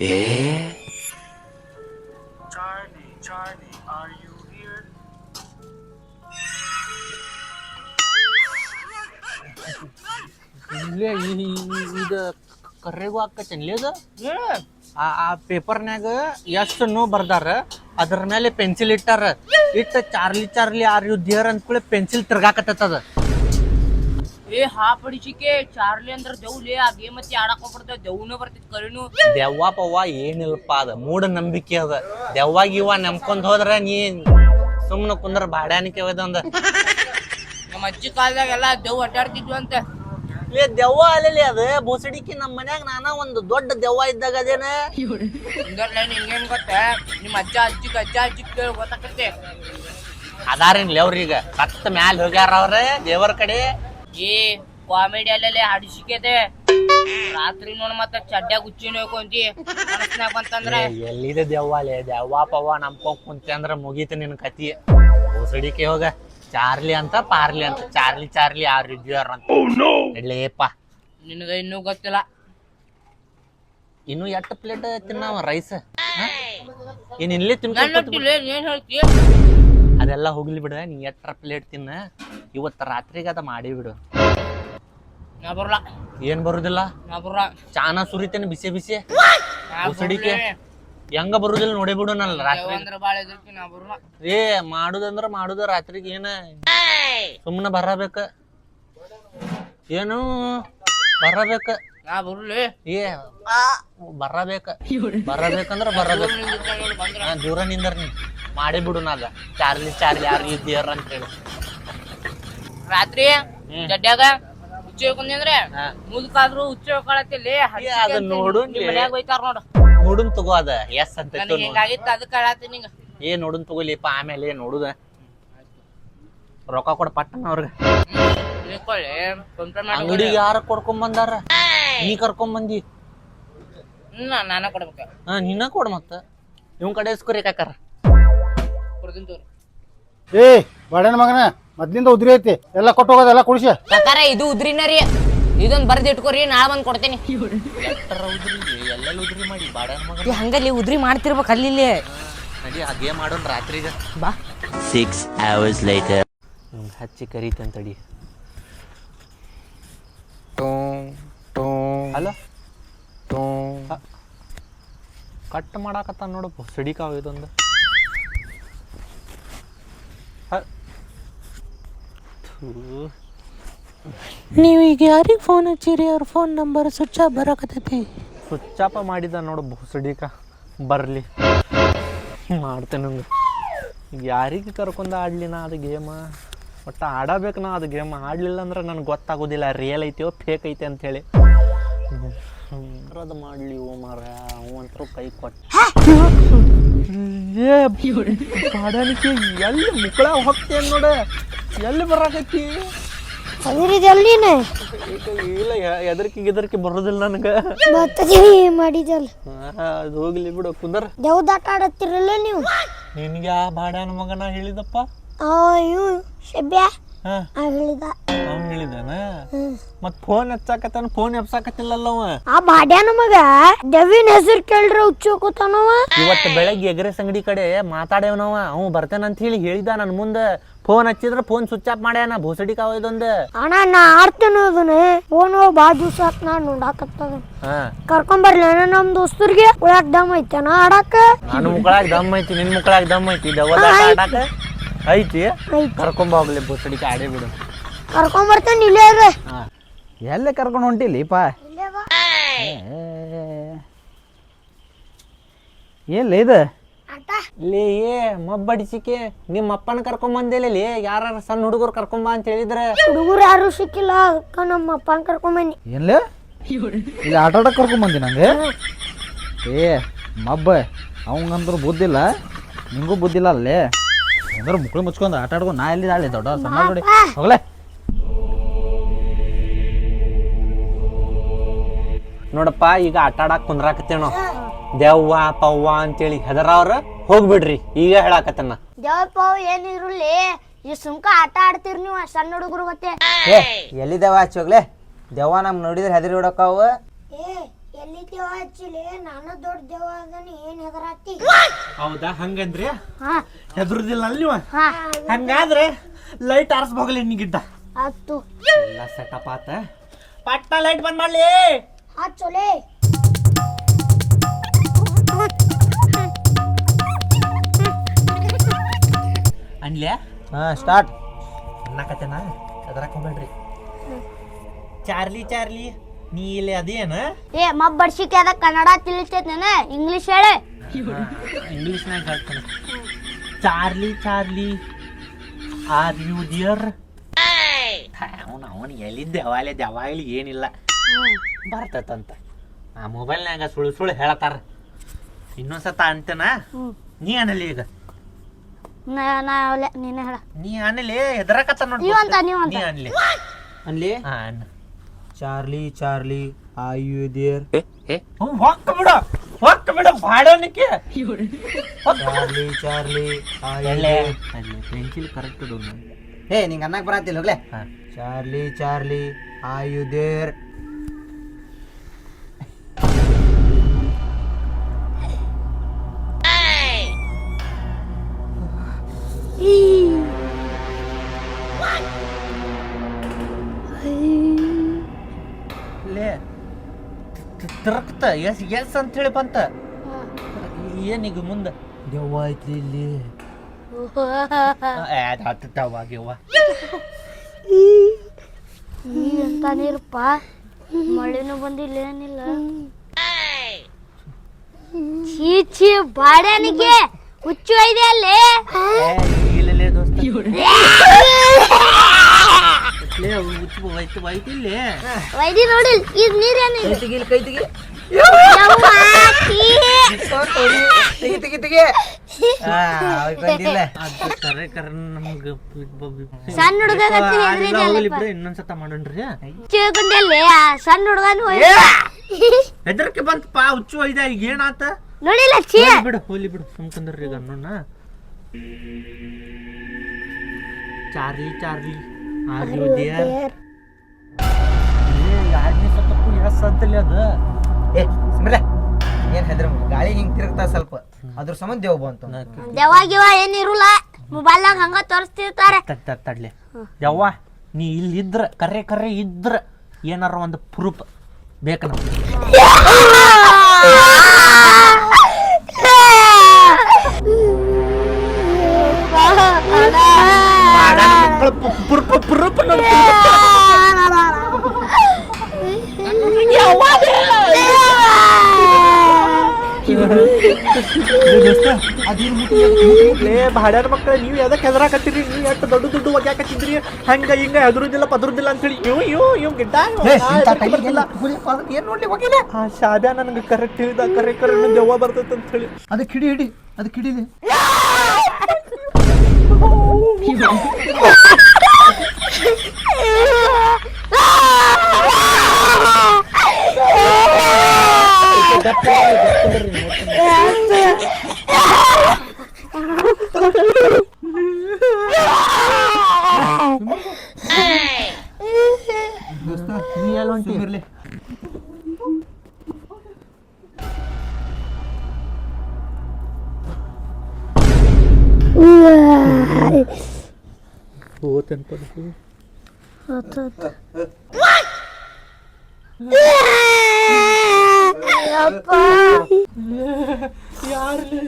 ಏ ಇಲ್ಲೇ ಇದು ಕರ್ರೆಗೂ ಆಕತ್ತೇನ್ಲಿ ಅದು ಆ ಪೇಪರ್ನ್ಯಾಗ ಎಷ್ಟು ನೋ ಬರ್ದಾರ ಅದ್ರ ಮೇಲೆ ಪೆನ್ಸಿಲ್ ಇಟ್ಟಾರ ಇಟ್ಟ Charlie Charlie are you there ಅಂದ್ಕೂಳೆ ಪೆನ್ಸಿಲ್ ತಿರ್ಗಾಕತ್ತದ. ಏ ಹಾ ಪಡಿಸಿಕೆ ಚಾರ್ಲಿ ಅಂದ್ರ ದೆವ್ಲಿ ಆ ಗೇಮ್ ಹತ್ತಿ ಆಡಕ್ ಹೋಗ್ಬಿಡ್ತಾವ ದೆವ್ನು ಬರ್ತೈತಿ ಕರಿನು. ದೆವ್ವ ಪವ್ವ ಏನಿಲ್ಪ ಅದ ಮೂಢ ನಂಬಿಕೆ ಅದ. ದೆವ್ವ ಗಿವ್ವ ನಂಬ್ಕೊಂಡ್ ಹೋದ್ರ ನೀ ಸುಮ್ನ ಕುಂದ್ರ ಬಾಡ್ಯಾನಿಕೆ ಒಂದ. ನಮ್ಮ ಅಜ್ಜಿ ಕಾಲದಾಗ ಎಲ್ಲಾ ದೆವ್ವ ಅಡ್ಡಾಡ್ತಿದ್ವು ಅಂತ. ಲೇ ದೆವ್ವ ಅಲ್ಲಲ್ಲಿ ಅದ ಬೋಸಡಿಕೆ ನಮ್ಮ ಮನ್ಯಾಗ ನಾನ ಒಂದು ದೊಡ್ಡ ದೆವ್ವ ಇದ್ದಾಗ ಅದೇನ ಹಿಂಗೇನ್ ಗೊತ್ತ ನಿಮ್ಮ ಅಜ್ಜ ಅಜ್ಜಿ ಕೇಳಿ ಗೊತ್ತಾಕತ್ತೆ. ಅದಾರೇನ್ಲಿ ಅವ್ರೀಗ ಕತ್ತ ಮ್ಯಾಲ ಹೋಗ್ಯಾರ ಅವ್ರ ದೇವರ ಕಡೆ. ಏ ಕಾಮಿಡಿ ಅಲ್ಲೇ ಹಾಡಿಸಿಕೆದೆ ರಾತ್ರಿ ನೋಡ್ ಮತ್ತ ಚಡ್ಡ್ಯಾಗ ಹುಚ್ಚಿನ ಹೋಯ್ಕೊಂತಿ ಮನಸ್ನಾಗ ಬಂತಂದ್ರ. ಎಲ್ಲಿದೆ ದೆವ್ವ ಲೇ ದೆವ್ವ ಪವ್ವ ನಂಬ್ಕೊಂಡ್ ಕುಂತೆ ಅಂದ್ರ ಮುಗೀತು ನಿನ್ ಕತಿ. ಬೋಸಡಿಕೆ ಹೋಗ ಚಾರ್ಲಿ ಅಂತ ಪಾರ್ಲಿ ಅಂತ ಚಾರ್ಲಿ ಚಾರ್ಲಿ ಆರ್ ರಿವ್ಯೂರ್ ಅಂತ ಇಡ್ಲೇಪ್ಪ. ನಿನಗ ಇನ್ನೂ ಗೊತ್ತಿಲ್ಲ. ಇನ್ನು ಎಷ್ಟು ಪ್ಲೇಟ್ ತಿನ್ನಾವ ರೈಸ್ ಏನ್ ಇಲ್ಲೇ ತಿನ್ಕ ಏನ್ ಹೇಳ್ತಿ? ಅದೆಲ್ಲ ಹೋಗ್ಲಿ ಬಿಡ. ನೀ ಎಟ್ರ ಪ್ಲೇಟ್ ತಿನ್ನ ಇವತ್ತ ರಾತ್ರಿಗೆ ಅದ ಮಾಡಿ ಬಿಡು. ನಾ ಬರ್ಲಾ. ಏನ್ ಬರುದಿಲ್ಲ? ನಾ ಬರ್ಲಾ. ಚಾನ ಸುರಿತೇನೆ ಬಿಸಿ ಬಿಸಿ ಬೋಸಡಿಕೆ ಹೆಂಗ ಬರುದಿಲ್ಲ ನೋಡೇ ಬಿಡು ನಲ್ಲ ರಾತ್ರಿ. ಏ ಮಾಡುದಂದ್ರ ಮಾಡುದ ರಾತ್ರಿಗೆ ಏನ ಸುಮ್ಮನೆ ಬರಬೇಕ ಏನು ಬರಬೇಕ. ನಾ ಬರ್ಲಿ. ಏ ಬರಬೇಕಂದ್ರ ಬರಬೇಕ. ದೂರ ನಿಂದರ್ ನೀ ಮಾಡಿ ಬಿಡು ನಾದ ಚಾರ್ಲಿ ಚಾರ್ಲಿ ಯಾರು ಇದ್ದೀರ ಅಂತ ಹೇಳಿ. ರಾತ್ರಿ ಜಡ್ಡ್ಯಾಗ ಹುಚ್ಚ ಹೋಗ್ಕೊಂಡ್ರೆ ಮುಲ್ಕಾದ್ರು ಹುಚ್ಚ ಹೋಗ್ಕೊಳತಿಲ್ಲಿ ಅದನ್ನ ನೋಡು ಮನ್ಯಾಗ ಹೋಯ್ತಾರ ನೋಡು. ನೋಡುನ್ ತಗೋ ಅದ ಎಸ್ ಅಂತ ಹಿಂಗಾಗಿತ್ತು ಅದಕ್ಕೆ ಹೇಳತ್ತೀನಿ ನಿಂಗ. ಏ ನೋಡುನ್ ತಗೋಲಿಪ್ಪ ಆಮೇಲೆ ನೋಡುದ ರೊಕ್ಕ ಕೊಡ ಪಟ್ಟಣ ಅವ್ರಿಗೆ. ಅಂಗಡಿಗೆ ಯಾರ ಕೊಡ್ಕೊಂಡ್ ಬಂದಾರ? ನೀ ಕರ್ಕೊಂಡ್ ಬಂದಿ. ನಾನ ಕೊಡ್ಬೇಕ. ನಿನ್ನ ಕೊಡ ಮತ್ತ ಇವ್ ಕಡೆ ಇಸ್ಕೊರಿ ಕಾಕಾರ. ಏ ಬಾಡನ ಮಗನ ಮೊದ್ಲಿಂದ ಉದ್ರಿ ಐತಿ ಎಲ್ಲ ಕೊಟ್ಟು ಹೋಗೋದ ಎಲ್ಲ ಕುಡಿಸಿ. ಕಾಕಾರ ಇದು ಉದ್ರಿನ ರೀ, ಇದೊಂದ್ ಬರ್ದ್ ಇಟ್ಕೋರಿ ನಾಳೆ ಬಂದ್ ಕೊಡ್ತೇನಿ. ಎಲ್ಲೆಲ್ಲ ಉದ್ರಿ ಮಾಡಿ ಬಾಡನ ಮಗ ಹಂಗಲ್ಲಿ ಉದ್ರಿ ಮಾಡ್ತಿರ್ಬೇಕು ಅಲ್ಲಿ ನಡಿ ಹಾಗೆ ಮಾಡೋನ್ ರಾತ್ರಿಗ ಬಾ. 6 hours later. ಹಚ್ಚಿ ಕರೀತಂತಡಿ. ಹಲೋ ಕಟ್ ಮಾಡಾಕತ್ತ ನೋಡು ಸಿಡಿಕಾವ ಇದೊಂದು. ನೀವೀಗ ಯಾರಿಗೆ ಫೋನ್ ಹಚ್ಚಿರಿ? ಅವ್ರ ಫೋನ್ ನಂಬರ್ ಸ್ವಿಚ್ ಆಫ್ ಬರಾಕತ್ತೈತಿ. ಸ್ವಿಚ್ ಆಫ್ ಮಾಡಿದ ನೋಡು ಸಿಡಿಕ ಬರ್ಲಿ ಮಾಡ್ತೇನೆ. ಈಗ ಯಾರಿಗೆ ಕರ್ಕೊಂಡ ಆಡ್ಲಿ ನಾ ಅದು ಗೇಮ? ಒಟ್ಟು ಆಡಬೇಕು ನಾ ಅದು ಗೇಮ್. ಆಡಲಿಲ್ಲ ಅಂದ್ರೆ ನನಗೆ ಗೊತ್ತಾಗೋದಿಲ್ಲ ರಿಯಲ್ ಐತೆಯೋ ಫೇಕ್ ಐತೆ ಅಂಥೇಳಿ. ಅದು ಮಾಡಲಿ ಓ ಮಾರ ಅವಂತರೂ ಕೈ ಕೊಟ್ಟು ಏ ಬಾಡಾನಿಕೆ ಎಲ್ಲಿ ಮುಕ್ಕಳ ಹೋಗ್ತೇನೆ ನೋಡ ಎಲ್ಲಿ ಬರಾಕತ್ತಿ? ಅಲ್ಲಿನೇ ಇಲ್ಲ ಎದರ್ಕಿ ಬರೋದಿಲ್ಲ ನನಗೆ. ಮಾಡಿದಲ್ಲ ಅದು ಹೋಗ್ಲಿ ಬಿಡು ಕುಂದರ್. ದೇವ್ದಾಟ ಆಡತ್ತಿರಲ್ಲ ನೀವು. ನಿನ್ಗೆ ಆ ಬಾಡ್ಯಾನ ಮಗನ ಹೇಳಿದಪ್ಪ? ಶಬ್ಯಾ ಹೇಳಿದ. ಅವ್ನು ಹೇಳಿದಾನ? ಮತ್ ಫೋನ್ ಹಚ್ಚಾಕತ್ತಾನ, ಫೋನ್ ಎಬ್ಸಾಕತ್ತಿಲ್ಲಲ್ಲ ಅವ. ಆ ಬಾಡ್ಯಾನ ಮಗ ದೇವಿನ ಹೆಸರು ಕೇಳ್ರ ಹುಚ್ಚೋಕೋತಾನವ. ಇವತ್ತು ಬೆಳಗ್ಗೆ ಎಗ್ರೆಸ್ ಅಂಗಡಿ ಕಡೆ ಮಾತಾಡ್ಯವನವ. ಅವ್ ಬರ್ತೇನಂತ ಹೇಳಿದ ನನ್ ಮುಂದೆ. ಫೋನ್ ಹಚ್ಚಿದ್ರ ಫೋನ್ ಸ್ವಿಚ್ ಆಫ್ ಮಾಡ್ಯಾನ ಬೋಸಡಿ ಕಾವ ಇದೊಂದು. ಅಣ್ಣ ನಾ ಆಡ್ತೇನೆ ಅದನ್ನ ಫೋನ್ ಬಾ ದಿವ್ಸ ಆತ್ ನಾ ನೋಡಾಕತ್ತದ. ಕರ್ಕೊಂಬರ್ಲಿ ನಮ್ ದೋಸ್ತರಿಗೆ ಉಳಾಕ್ ದಮ್ ಐತನ ಆಡಾಕ? ನಾನು ಮುಕ್ಕಳಾಗ ದಮ್ ಐತಿ, ನಿನ್ ಮುಕ್ಕಳಾಗ ದಮ್ ಐತಿ, ಆಡಾಕ ಐತಿ. ಕರ್ಕೊಂಬ ಹೋಗ್ಲಿ ಬೋಸಡಿಕೆ ಆಡೇ ಬಿಡು. ಕರ್ಕೊಂಬರ್ತೇನೆ ಇಲ್ಲೇ ಅದ. ಎಲ್ಲೇ ಕರ್ಕೊಂಡು ಹೊಂಟಿಲ್ಲಿಪ್ಪ? ಎಲ್ಲ ಇದು ಲೇ ಏ ಮಬ್ಬಡಿಸಿಕೆ ನಿಮ್ಮ ಅಪ್ಪನ ಕರ್ಕೊಂಬಂದಿಲ್ಲ. ಯಾರ ಸಣ್ಣ ಹುಡುಗರು ಕರ್ಕೊಂಬ ಅಂತ ಹೇಳಿದ್ರೆ ಹುಡುಗರು ಯಾರು ಸಿಕ್ಕಿಲ್ಲ, ಅದಕ್ಕ ನಮ್ಮ ಅಪ್ಪನ ಕರ್ಕೊಂಬನ್ನಿ. ಏನ್ಲೇ ಇಲ್ಲಿ ಆಟ ಆಡಕ್ಕೆ ಕರ್ಕೊಂಬಂದಿ ನಂಗೆ? ಏ ಮಬ್ಬ ಅವಂಗಂದ್ರು ಬುದ್ಧಿಲ್ಲ, ನಿಂಗೂ ಬುದ್ಧಿಲ್ಲ ಅಲ್ಲೇ. ಅಂದ್ರೆ ಮುಕ್ಳು ಮುಚ್ಕೊಂಡು ಆಟ ಆಡ್ಕೊಂಡು ನಾ ಎಲ್ಲಿ ಆಡಲಿ ದೊಡ್ಡ ಸಣ್ಣ ನೋಡಿ ಹೋಗ್ಲೇ. ನೋಡಪ್ಪ ಈಗ ಆಟ ಆಡಾಕ್ ಕುಂದ್ರಾಕತ್ತೇವ್ ನಾವು. ದೆವ್ವ ಪವ್ವ ಅಂತೇಳಿ ಹೆದರವ್ರ ಹೋಗ್ಬಿಡ್ರಿ ಈಗ ಹೇಳಾಕತ್ತನ. ದೇವಪ್ಪ ಏನಿರುಲ್ಲಿ ಈ ಸುಮ್ಕ ಆಟ ಆಡ್ತೀರಿ ನೀವು ಸಣ್ಣ ಹುಡುಗರು ಗೊತ್ತೇ. ಎಲ್ಲಿದ್ದಾವ ಹಚ್ಚೋಗ್ಲೆ ದೆವ್ವ ನಮ್ ನೋಡಿದ್ರೆ ಹೆದರಿ ಬಿಡೋಕಾವು. ಎಲ್ಲಿ ದೇವ ಹಚ್ಚಿಲಿ ನಾನು ದೊಡ್ಡ ದೇವ ಅದನ್ನ ಏನ್ ಹೆದರಾತಿ ಹೌದಾ ಹಂಗಂದ್ರಿ ಹಾ ಹೆದರುದಿಲ್ಲ ಅಲ್ಲಿ ನೀವು ಹಾ ಹಂಗಾದ್ರೆ ಲೈಟ್ ಆರಿಸ್ಬೋಗಲ್ಲ ನಿನ್ಗಿದ್ದ ಆತು ಎಲ್ಲ ಸೆಟಪ್ ಆತ ಪಟ್ಟ ಲೈಟ್ ಬಂದ್ ಮಾಡ್ಲಿ ಹಚ್ಚೋಲೆ ಅನ್ಲ್ಯಾ ಸ್ಟಾರ್ಟ್ ಅನ್ನಕತ್ತೇನ ಅದ್ರಾಕ ಹೋಗ್ಬೇಡ್ರಿ ಚಾರ್ಲಿ ಚಾರ್ಲಿ ನೀ ಇಲ್ಲಿ ಅದೇನ ಏ ಮಬ್ಬ ಬಡ್ಸಿಕೆ ಅದ ಕನ್ನಡ ತಿಳಿತೈತೇನ ಇಂಗ್ಲಿಷ್ ಹೇಳಿ ಇಂಗ್ಲೀಷ್ನಾಗ ಹೇಳ್ತಾನೆ Charlie Charlie are you dear ಅವನು ಎಲ್ಲಿದ್ದೆ ಅವಾಲೆ ದವಾಗ್ಲಿ ಏನಿಲ್ಲ ಬರ್ತೈತಂತ ಆ ಮೊಬೈಲ್ನಾಗ ಸುಳ್ಳು ಹೇಳತ್ತಾರ ಇನ್ನೊಂದ್ಸತ ಅಂತೇನ ನೀ ಅನ್ನಲಿ ಈಗ ನಾ ನೀನೇ ಹೇಳ ನೀ ಅನ್ನಲಿ ಹೆದರಕತ್ತ ನೋಡಿ ನೀವ್ ಅಂತ. ನೀ ಅನ್ಲಿ ಅಲ್ಲಿ ಹಾ ಅನ್ನ Charlie Charlie are you there ಹೊಕ್ಕ ಬಿಡ ಬಾಡೋನಿಕ್ಕೆ ಚಾರ್ಲಿ ಚಾರ್ಲಿ ಒಳ್ಳೆ ಅಲ್ಲಿ ಪೆನ್ಸಿಲ್ ಕರೆಕ್ಟ್ ಅದು ಹೇ ನಿಂಗೆ ಅನ್ನಕ್ಕೆ ಬರತ್ತಿಲ್ಲ ಹೋಗ್ಲೆ ಹಾ Charlie Charlie are you there ಲೇ ತಿರಕ್ತ ಎಸ್ ಅಂತ ಹೇಳಿ ಬಂತ ಏನೀಗ ಮುಂದೆ ದೆವ್ವ ಐತ್ಲಿ ಇಲ್ಲಿ ಹತ್ತವಾಗ್ಯವ ಎಂತ ನೀರಪ್ಪ ಮಳೆನೂ ಬಂದಿಲ್ಲ ಏನಿಲ್ಲ ಛೀ ಛೀ ಬಾಡ್ಯಾನಿಗೆ ಹುಚ್ಚು ಇದೆ ಅಲ್ಲಿ ಇಲ್ಲಲೇ ದೋಸ್ತ ವೈತಿಲ್ಲೇ ವೈದಿ ನೋಡಿಲ್ ಇದು ನೀರೇನು ಕೈ ತೆಗಿ ಬಂದಿಲ್ಲ ಕರೆ ಕರೆ ನಮ್ಗೆ ಸಣ್ಣ ಹುಡುಗ ಇನ್ನೊಂದ್ಸತ ಮಾಡೋಣ್ರಿ ಚಿಕ್ಕಂಡಲ್ಲಿ ಸಣ್ಣ ಹುಡುಗನು ಹೆದರ್ಕೆ ಬಂತಪ್ಪ ಹುಚ್ಚು ಒಯ್ದ ಈಗ ಏನಾತ ನೋಡಿಲ್ಲ ಛೀ ಬಿಡು ಹೋಲಿ ಬಿಡು ಸುಮ್ಕಂದ್ರಿ ಈಗ ಅನ್ನೋಣ Charlie Charlie are you there ಯಾರನೇ ಸತಪ್ಪು ಎಸ್ ಅಂತಲ್ಲಿ ಅದು ಏ ಸುಮ್ರೆ ಏನ್ ಹೆದ್ರ ಗಾಳಿ ಹಿಂಗ್ ತಿರುಗ್ತಾ ಸ್ವಲ್ಪ ಅದ್ರ ಸಂಬಂಧ ದೇವ್ ಬಂತು ದೆವ್ವಾಗಿವ ಏನಿರುಲ್ಲ ಮೊಬೈಲ್ನಾಗ ಹಂಗ ತೋರಿಸ್ತಿರ್ತಾರೆ ತಡ್ಲಿ ಯವ್ವ ನೀ ಇಲ್ಲಿ ಇದ್ರ ಕರೆ ಇದ್ರ ಏನಾರ ಒಂದು ಪ್ರೂಫ್ ಬೇಕು ನಮ್ಗೆ ಭಾಡ್ಯಾರ ಮಕ್ಕಳ ನೀವು ಎದಕ್ಕೆ ಹೆದರಾಕತ್ತೀರಿ ನೀವು ಎಷ್ಟು ದೊಡ್ಡ ಒಗ್ಯಾಕತ್ತಿದ್ರಿ ಹಂಗ ಹಿಂಗ ಹೆದರುದಿಲ್ಲ ಪದರುದಿಲ್ಲ ಅಂತೇಳಿ ಇವ್ ಗಿಡ್ಡ ಏನ್ ನೋಡ್ಲಿ ಹೋಗಿಲ್ಲ ಆ ಶಾಬ್ಯಾ ನನಗೆ ಕರೆಕ್ಟ್ ಹೇಳಿದ ಕರೆ ದೆವ್ವ ಬರ್ತೈತೆ ಅಂತ ಹೇಳಿ ಅದಕ್ಕೆ ಹಿಡಿ ಅದಕ್ಕೆ ಹಿಡಿಲಿ ನೀ ಎಲ್ಲ ಹೊಂಟಿರ್ಲಿ ಹೋತನ್ಪದು ಯಾರು